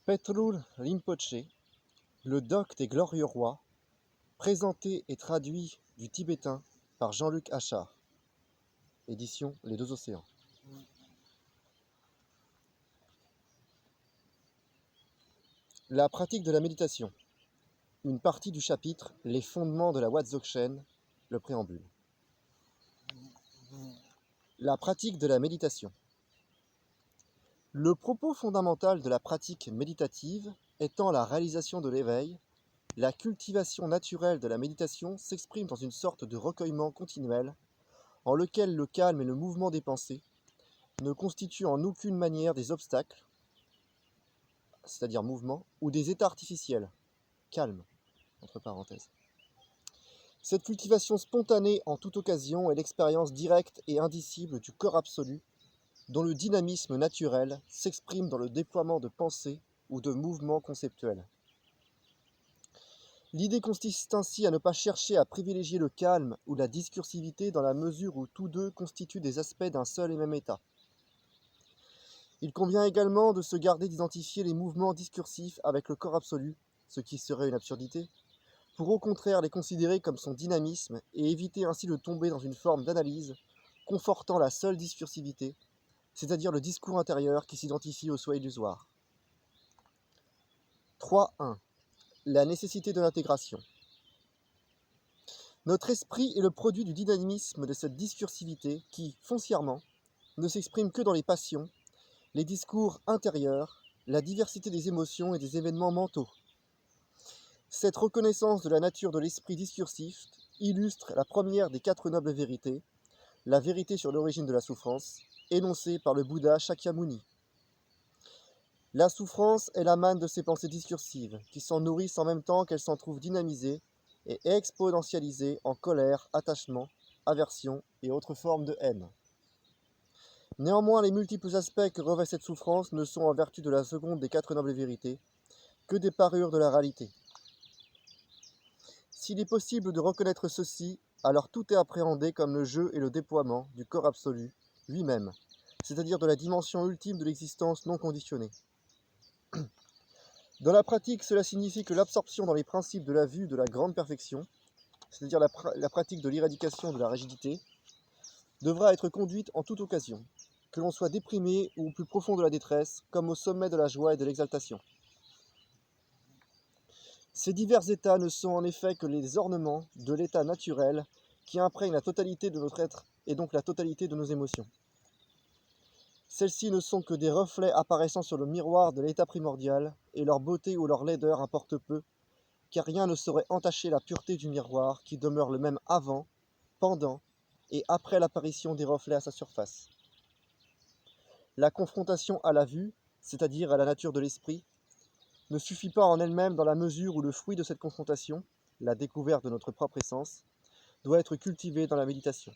Petrul Rinpoché, le doc des glorieux rois, présenté et traduit du tibétain par Jean-Luc Achard. Édition Les Deux Océans. La pratique de la méditation. Une partie du chapitre Les fondements de la Wat Dzogchen, le préambule. La pratique de la méditation. Le propos fondamental de la pratique méditative étant la réalisation de l'éveil, la cultivation naturelle de la méditation s'exprime dans une sorte de recueillement continuel, en lequel le calme et le mouvement des pensées ne constituent en aucune manière des obstacles, c'est-à-dire mouvement, ou des états artificiels, calme, entre parenthèses. Cette cultivation spontanée en toute occasion est l'expérience directe et indicible du corps absolu, dont le dynamisme naturel s'exprime dans le déploiement de pensées ou de mouvements conceptuels. L'idée consiste ainsi à ne pas chercher à privilégier le calme ou la discursivité dans la mesure où tous deux constituent des aspects d'un seul et même état. Il convient également de se garder d'identifier les mouvements discursifs avec le corps absolu, ce qui serait une absurdité, pour au contraire les considérer comme son dynamisme et éviter ainsi de tomber dans une forme d'analyse confortant la seule discursivité, c'est-à-dire le discours intérieur qui s'identifie au soi illusoire. 3.1. La nécessité de l'intégration. Notre esprit est le produit du dynamisme de cette discursivité qui, foncièrement, ne s'exprime que dans les passions, les discours intérieurs, la diversité des émotions et des événements mentaux. Cette reconnaissance de la nature de l'esprit discursif illustre la première des 4 nobles vérités, la vérité sur l'origine de la souffrance, énoncée par le Bouddha Shakyamuni. La souffrance est la manne de ces pensées discursives, qui s'en nourrissent en même temps qu'elles s'en trouvent dynamisées et exponentialisées en colère, attachement, aversion et autres formes de haine. Néanmoins, les multiples aspects que revêt cette souffrance ne sont, en vertu de la seconde des 4 nobles vérités, que des parures de la réalité. S'il est possible de reconnaître ceci, alors tout est appréhendé comme le jeu et le déploiement du corps absolu lui-même, c'est-à-dire de la dimension ultime de l'existence non conditionnée. Dans la pratique, cela signifie que l'absorption dans les principes de la vue de la grande perfection, c'est-à-dire la pratique de l'éradication de la rigidité, devra être conduite en toute occasion, que l'on soit déprimé ou au plus profond de la détresse, comme au sommet de la joie et de l'exaltation. Ces divers états ne sont en effet que les ornements de l'état naturel qui imprègne la totalité de notre être et donc la totalité de nos émotions. Celles-ci ne sont que des reflets apparaissant sur le miroir de l'état primordial, et leur beauté ou leur laideur importe peu, car rien ne saurait entacher la pureté du miroir qui demeure le même avant, pendant et après l'apparition des reflets à sa surface. La confrontation à la vue, c'est-à-dire à la nature de l'esprit, ne suffit pas en elle-même dans la mesure où le fruit de cette confrontation, la découverte de notre propre essence, doit être cultivé dans la méditation.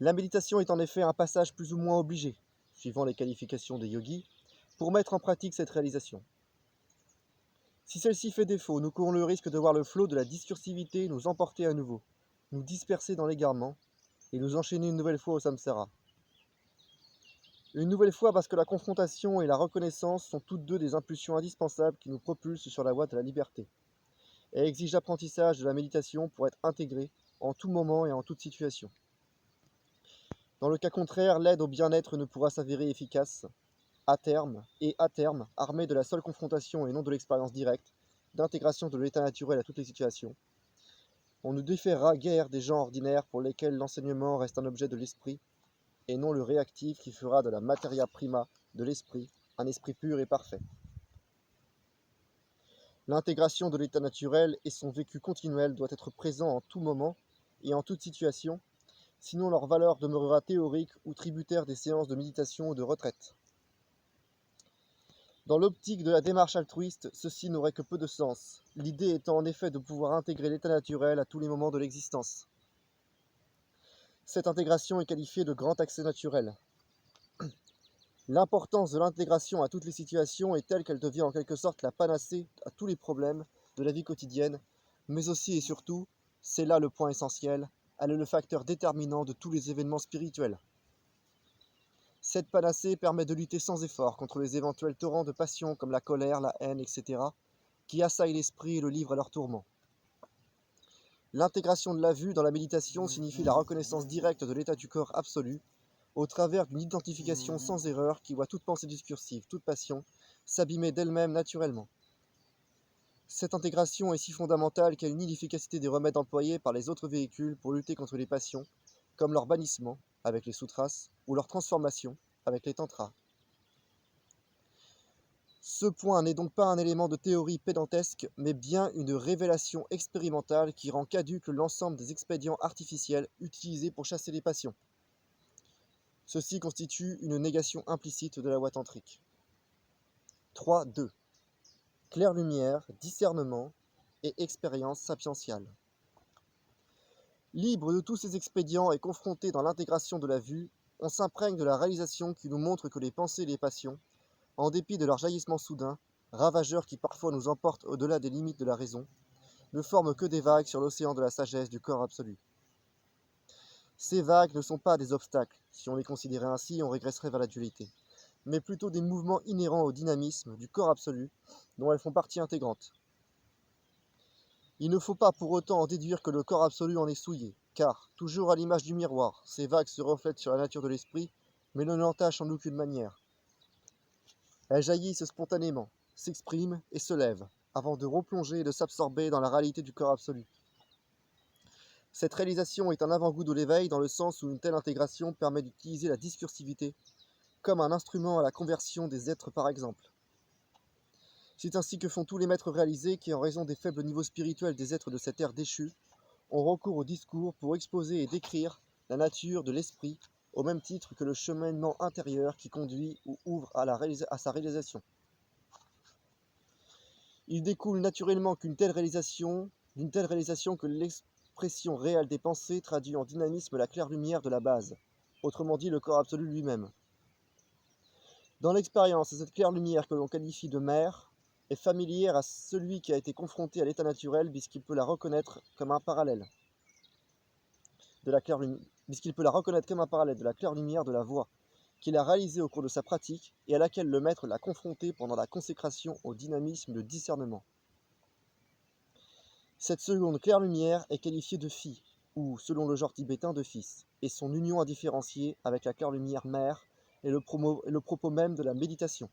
La méditation est en effet un passage plus ou moins obligé, suivant les qualifications des yogis, pour mettre en pratique cette réalisation. Si celle-ci fait défaut, nous courons le risque de voir le flot de la discursivité nous emporter à nouveau, nous disperser dans l'égarement et nous enchaîner une nouvelle fois au samsara. Une nouvelle fois parce que la confrontation et la reconnaissance sont toutes deux des impulsions indispensables qui nous propulsent sur la voie de la liberté et exigent l'apprentissage de la méditation pour être intégrée en tout moment et en toute situation. Dans le cas contraire, l'aide au bien-être ne pourra s'avérer efficace à terme, armée de la seule confrontation et non de l'expérience directe d'intégration de l'état naturel à toutes les situations. On ne différera guère des gens ordinaires pour lesquels l'enseignement reste un objet de l'esprit et non le réactif qui fera de la materia prima de l'esprit un esprit pur et parfait. L'intégration de l'état naturel et son vécu continuel doit être présent en tout moment et en toute situation, sinon leur valeur demeurera théorique ou tributaire des séances de méditation ou de retraite. Dans l'optique de la démarche altruiste, ceci n'aurait que peu de sens, l'idée étant en effet de pouvoir intégrer l'état naturel à tous les moments de l'existence. Cette intégration est qualifiée de grand accès naturel. L'importance de l'intégration à toutes les situations est telle qu'elle devient en quelque sorte la panacée à tous les problèmes de la vie quotidienne, mais aussi et surtout, c'est là le point essentiel, elle est le facteur déterminant de tous les événements spirituels. Cette panacée permet de lutter sans effort contre les éventuels torrents de passion comme la colère, la haine, etc., qui assaillent l'esprit et le livrent à leur tourment. L'intégration de la vue dans la méditation signifie la reconnaissance directe de l'état du corps absolu, au travers d'une identification sans erreur qui voit toute pensée discursive, toute passion, s'abîmer d'elle-même naturellement. Cette intégration est si fondamentale qu'elle nie l'efficacité des remèdes employés par les autres véhicules pour lutter contre les passions, comme leur bannissement, avec les sutras, ou leur transformation, avec les tantras. Ce point n'est donc pas un élément de théorie pédantesque, mais bien une révélation expérimentale qui rend caduque l'ensemble des expédients artificiels utilisés pour chasser les passions. Ceci constitue une négation implicite de la voie tantrique. 3.2. Clair-lumière, discernement et expérience sapientiale. Libre de tous ces expédients et confronté dans l'intégration de la vue, on s'imprègne de la réalisation qui nous montre que les pensées et les passions, en dépit de leur jaillissement soudain, ravageurs qui parfois nous emportent au-delà des limites de la raison, ne forment que des vagues sur l'océan de la sagesse du corps absolu. Ces vagues ne sont pas des obstacles, si on les considérait ainsi, on régresserait vers la dualité, mais plutôt des mouvements inhérents au dynamisme du corps absolu, dont elles font partie intégrante. Il ne faut pas pour autant en déduire que le corps absolu en est souillé, car, toujours à l'image du miroir, ces vagues se reflètent sur la nature de l'esprit, mais ne l'entachent en aucune manière. Elles jaillissent spontanément, s'expriment et se lèvent, avant de replonger et de s'absorber dans la réalité du corps absolu. Cette réalisation est un avant-goût de l'éveil dans le sens où une telle intégration permet d'utiliser la discursivité comme un instrument à la conversion des êtres par exemple. C'est ainsi que font tous les maîtres réalisés qui, en raison des faibles niveaux spirituels des êtres de cette ère déchue, ont recours au discours pour exposer et décrire la nature de l'esprit au même titre que le cheminement intérieur qui conduit ou ouvre à sa réalisation. Il découle naturellement d'une telle réalisation que l'expression réelle des pensées traduit en dynamisme la claire lumière de la base, autrement dit le corps absolu lui-même. Dans l'expérience, cette claire lumière que l'on qualifie de mère est familière à celui qui a été confronté à l'état naturel puisqu'il peut la reconnaître comme un parallèle de la claire lumière de la voie qu'il a réalisée au cours de sa pratique et à laquelle le maître l'a confronté pendant la consécration au dynamisme de discernement. Cette seconde claire lumière est qualifiée de fille, ou, selon le genre tibétain, de fils, et son union indifférenciée avec la claire lumière mère est le propos même de la méditation.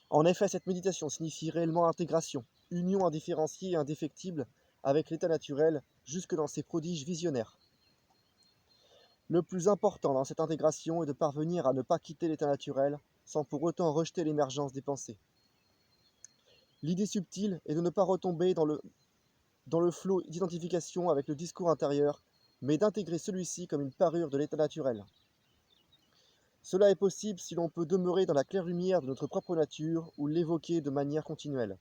En effet, cette méditation signifie réellement intégration, union indifférenciée et indéfectible avec l'état naturel jusque dans ses prodiges visionnaires. Le plus important dans cette intégration est de parvenir à ne pas quitter l'état naturel sans pour autant rejeter l'émergence des pensées. L'idée subtile est de ne pas retomber dans le flot d'identification avec le discours intérieur, mais d'intégrer celui-ci comme une parure de l'état naturel. Cela est possible si l'on peut demeurer dans la claire lumière de notre propre nature ou l'évoquer de manière continuelle.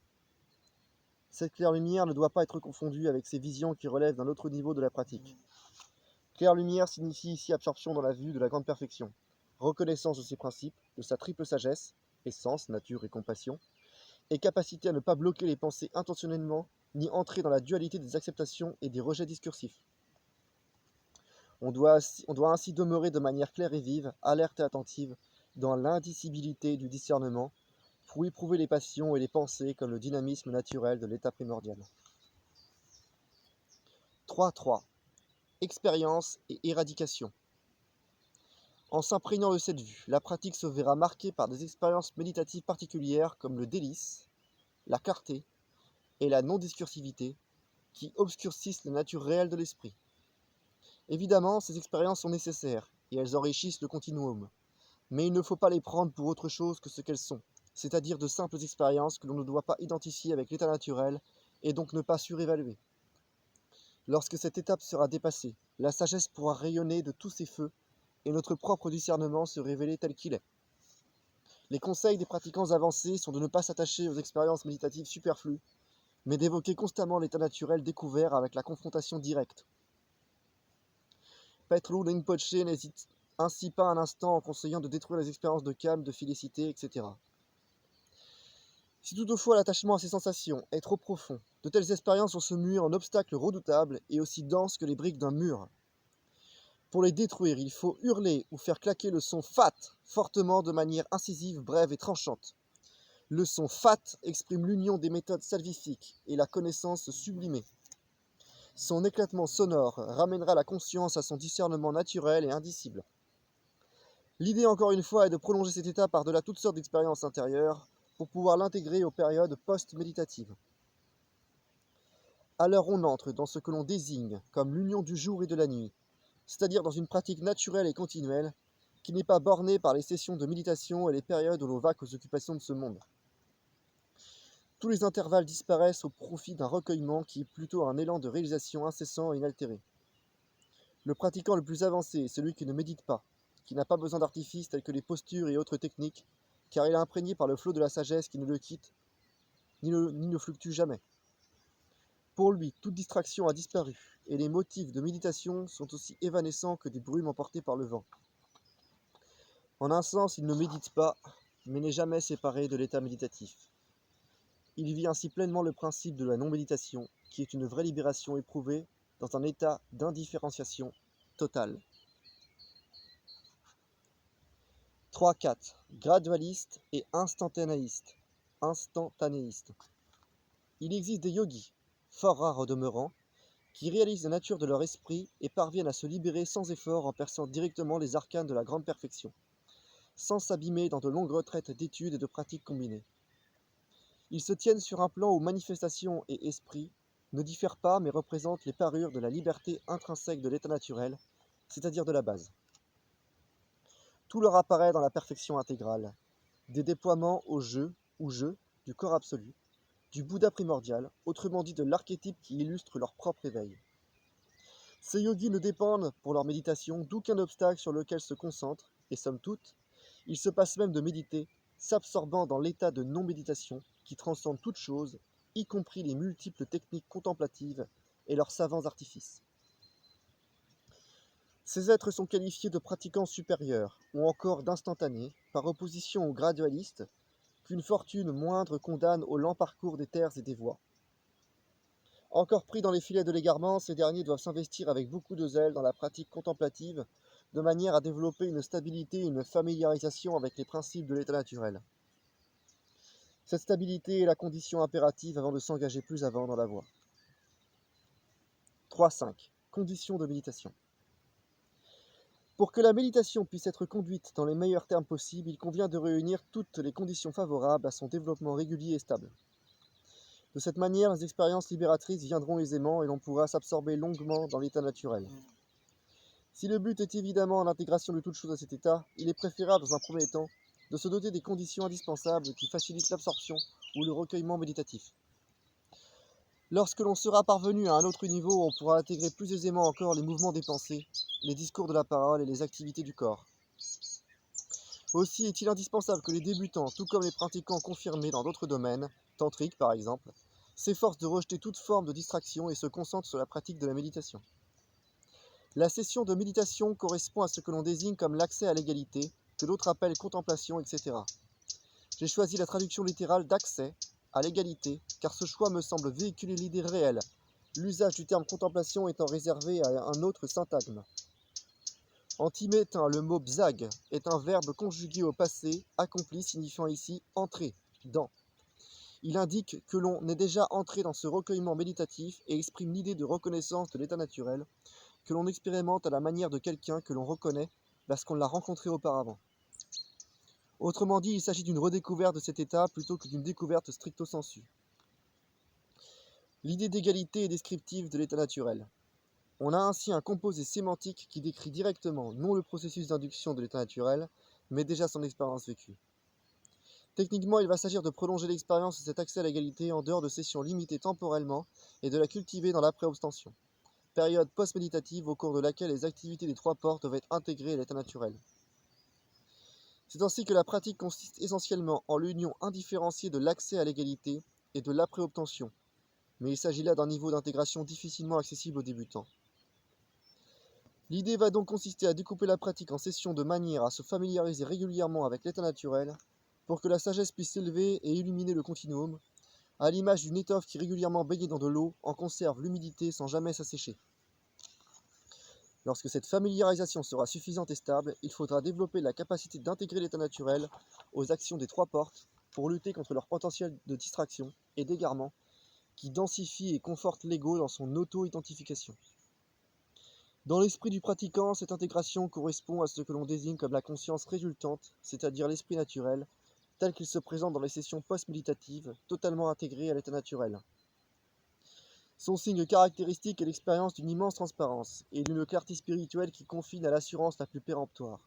Cette claire lumière ne doit pas être confondue avec ces visions qui relèvent d'un autre niveau de la pratique. Claire lumière signifie ici absorption dans la vue de la grande perfection, reconnaissance de ses principes, de sa triple sagesse, essence, nature et compassion, et capacité à ne pas bloquer les pensées intentionnellement, ni entrer dans la dualité des acceptations et des rejets discursifs. On doit ainsi demeurer de manière claire et vive, alerte et attentive, dans l'indicibilité du discernement, pour éprouver les passions et les pensées comme le dynamisme naturel de l'état primordial. 3.3. Expérience et éradication. En s'imprégnant de cette vue, la pratique se verra marquée par des expériences méditatives particulières comme le délice, la clarté et la non-discursivité qui obscurcissent la nature réelle de l'esprit. Évidemment, ces expériences sont nécessaires et elles enrichissent le continuum, mais il ne faut pas les prendre pour autre chose que ce qu'elles sont, c'est-à-dire de simples expériences que l'on ne doit pas identifier avec l'état naturel et donc ne pas surévaluer. Lorsque cette étape sera dépassée, la sagesse pourra rayonner de tous ses feux et notre propre discernement se révéler tel qu'il est. Les conseils des pratiquants avancés sont de ne pas s'attacher aux expériences méditatives superflues, mais d'évoquer constamment l'état naturel découvert avec la confrontation directe. Petru Rinpoche n'hésite ainsi pas un instant en conseillant de détruire les expériences de calme, de félicité, etc. Si toutefois l'attachement à ces sensations est trop profond, de telles expériences vont se muer en obstacles redoutables et aussi denses que les briques d'un mur. Pour les détruire, il faut hurler ou faire claquer le son fat fortement de manière incisive, brève et tranchante. Le son fat exprime l'union des méthodes salvifiques et la connaissance sublimée. Son éclatement sonore ramènera la conscience à son discernement naturel et indicible. L'idée, encore une fois, est de prolonger cet état par-delà toutes sortes d'expériences intérieures pour pouvoir l'intégrer aux périodes post-méditatives. Alors on entre dans ce que l'on désigne comme l'union du jour et de la nuit, c'est-à-dire dans une pratique naturelle et continuelle qui n'est pas bornée par les sessions de méditation et les périodes où l'on vaque aux occupations de ce monde. Tous les intervalles disparaissent au profit d'un recueillement qui est plutôt un élan de réalisation incessant et inaltéré. Le pratiquant le plus avancé est celui qui ne médite pas, qui n'a pas besoin d'artifices tels que les postures et autres techniques, car il est imprégné par le flot de la sagesse qui ne le quitte ni ne fluctue jamais. Pour lui, toute distraction a disparu, et les motifs de méditation sont aussi évanescents que des brumes emportées par le vent. En un sens, il ne médite pas, mais n'est jamais séparé de l'état méditatif. Il vit ainsi pleinement le principe de la non-méditation, qui est une vraie libération éprouvée dans un état d'indifférenciation totale. 3.4. Gradualiste et instantanéiste. Il existe des yogis, fort rares au demeurant, qui réalisent la nature de leur esprit et parviennent à se libérer sans effort en perçant directement les arcanes de la grande perfection, sans s'abîmer dans de longues retraites d'études et de pratiques combinées. Ils se tiennent sur un plan où manifestation et esprit ne diffèrent pas mais représentent les parures de la liberté intrinsèque de l'état naturel, c'est-à-dire de la base. Tout leur apparaît dans la perfection intégrale, des déploiements au jeu ou jeu du corps absolu, du Bouddha primordial, autrement dit de l'archétype qui illustre leur propre éveil. Ces yogis ne dépendent, pour leur méditation, d'aucun obstacle sur lequel se concentrent, et somme toute, ils se passent même de méditer, s'absorbant dans l'état de non-méditation qui transcende toute chose, y compris les multiples techniques contemplatives et leurs savants artifices. Ces êtres sont qualifiés de pratiquants supérieurs, ou encore d'instantanés, par opposition aux gradualistes, qu'une fortune moindre condamne au lent parcours des terres et des voies. Encore pris dans les filets de l'égarement, ces derniers doivent s'investir avec beaucoup de zèle dans la pratique contemplative, de manière à développer une stabilité et une familiarisation avec les principes de l'état naturel. Cette stabilité est la condition impérative avant de s'engager plus avant dans la voie. 3.5. Conditions de méditation. Pour que la méditation puisse être conduite dans les meilleurs termes possibles, il convient de réunir toutes les conditions favorables à son développement régulier et stable. De cette manière, les expériences libératrices viendront aisément et l'on pourra s'absorber longuement dans l'état naturel. Si le but est évidemment l'intégration de toute chose à cet état, il est préférable dans un premier temps de se doter des conditions indispensables qui facilitent l'absorption ou le recueillement méditatif. Lorsque l'on sera parvenu à un autre niveau, on pourra intégrer plus aisément encore les mouvements des pensées, les discours de la parole et les activités du corps. Aussi est-il indispensable que les débutants, tout comme les pratiquants confirmés dans d'autres domaines, tantriques par exemple, s'efforcent de rejeter toute forme de distraction et se concentrent sur la pratique de la méditation. La session de méditation correspond à ce que l'on désigne comme l'accès à l'égalité, que d'autres appellent contemplation, etc. J'ai choisi la traduction littérale d'accès à l'égalité, car ce choix me semble véhiculer l'idée réelle, l'usage du terme contemplation étant réservé à un autre syntagme. En tibétain, le mot bzag est un verbe conjugué au passé, accompli, signifiant ici entrer, dans. Il indique que l'on est déjà entré dans ce recueillement méditatif et exprime l'idée de reconnaissance de l'état naturel, que l'on expérimente à la manière de quelqu'un que l'on reconnaît parce qu'on l'a rencontré auparavant. Autrement dit, il s'agit d'une redécouverte de cet état plutôt que d'une découverte stricto sensu. L'idée d'égalité est descriptive de l'état naturel. On a ainsi un composé sémantique qui décrit directement non le processus d'induction de l'état naturel, mais déjà son expérience vécue. Techniquement, il va s'agir de prolonger l'expérience de cet accès à l'égalité en dehors de sessions limitées temporellement et de la cultiver dans l'après-obstention, période post-méditative au cours de laquelle les activités des trois portes doivent être intégrées à l'état naturel. C'est ainsi que la pratique consiste essentiellement en l'union indifférenciée de l'accès à l'égalité et de l'après-obtention, mais il s'agit là d'un niveau d'intégration difficilement accessible aux débutants. L'idée va donc consister à découper la pratique en sessions de manière à se familiariser régulièrement avec l'état naturel pour que la sagesse puisse s'élever et illuminer le continuum, à l'image d'une étoffe qui régulièrement baignée dans de l'eau en conserve l'humidité sans jamais s'assécher. Lorsque cette familiarisation sera suffisante et stable, il faudra développer la capacité d'intégrer l'état naturel aux actions des trois portes pour lutter contre leur potentiel de distraction et d'égarement qui densifie et conforte l'ego dans son auto-identification. Dans l'esprit du pratiquant, cette intégration correspond à ce que l'on désigne comme la conscience résultante, c'est-à-dire l'esprit naturel, tel qu'il se présente dans les sessions post-méditatives, totalement intégré à l'état naturel. Son signe caractéristique est l'expérience d'une immense transparence et d'une clarté spirituelle qui confine à l'assurance la plus péremptoire.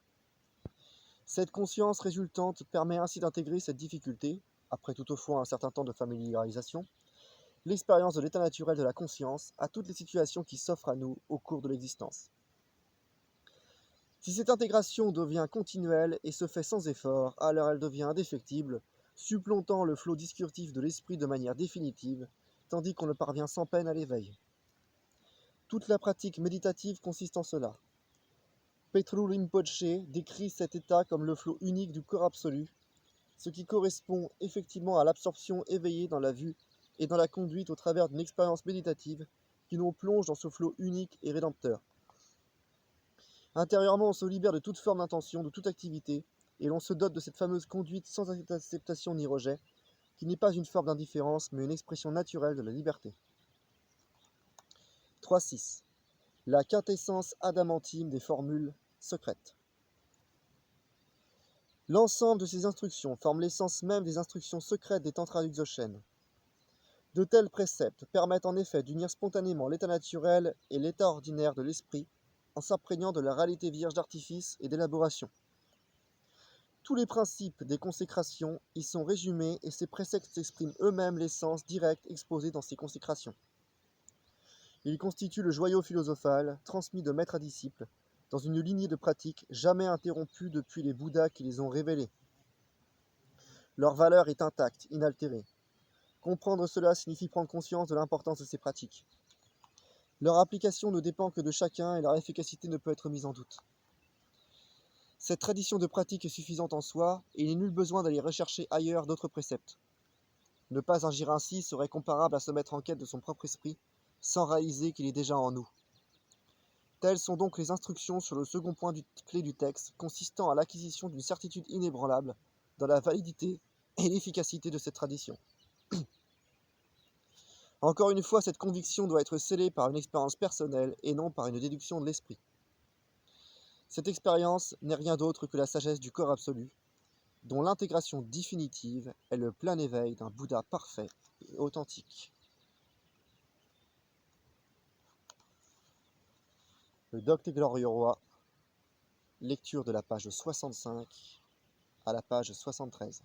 Cette conscience résultante permet ainsi d'intégrer cette difficulté, après toutefois un certain temps de familiarisation, l'expérience de l'état naturel de la conscience à toutes les situations qui s'offrent à nous au cours de l'existence. Si cette intégration devient continuelle et se fait sans effort, alors elle devient indéfectible, supplantant le flot discursif de l'esprit de manière définitive, tandis qu'on ne parvient sans peine à l'éveil. Toute la pratique méditative consiste en cela. Petru Rinpoche décrit cet état comme le flot unique du corps absolu, ce qui correspond effectivement à l'absorption éveillée dans la vue et dans la conduite au travers d'une expérience méditative qui nous plonge dans ce flot unique et rédempteur. Intérieurement, on se libère de toute forme d'intention, de toute activité, et l'on se dote de cette fameuse conduite sans acceptation ni rejet, qui n'est pas une forme d'indifférence, mais une expression naturelle de la liberté. 3.6. La quintessence adamantine des formules secrètes. L'ensemble de ces instructions forme l'essence même des instructions secrètes des Tantras du Dzogchen. De tels préceptes permettent en effet d'unir spontanément l'état naturel et l'état ordinaire de l'esprit en s'imprégnant de la réalité vierge d'artifice et d'élaboration. Tous les principes des consécrations y sont résumés et ces préceptes expriment eux-mêmes l'essence directe exposée dans ces consécrations. Ils constituent le joyau philosophal, transmis de maître à disciple, dans une lignée de pratiques jamais interrompue depuis les Bouddhas qui les ont révélées. Leur valeur est intacte, inaltérée. Comprendre cela signifie prendre conscience de l'importance de ces pratiques. Leur application ne dépend que de chacun et leur efficacité ne peut être mise en doute. Cette tradition de pratique est suffisante en soi et il n'est nul besoin d'aller rechercher ailleurs d'autres préceptes. Ne pas agir ainsi serait comparable à se mettre en quête de son propre esprit, sans réaliser qu'il est déjà en nous. Telles sont donc les instructions sur le second point clé du texte, consistant à l'acquisition d'une certitude inébranlable dans la validité et l'efficacité de cette tradition. Encore une fois, cette conviction doit être scellée par une expérience personnelle et non par une déduction de l'esprit. Cette expérience n'est rien d'autre que la sagesse du corps absolu, dont l'intégration définitive est le plein éveil d'un Bouddha parfait et authentique. Le Docte Glorieux Roi, lecture de la page 65 à la page 73.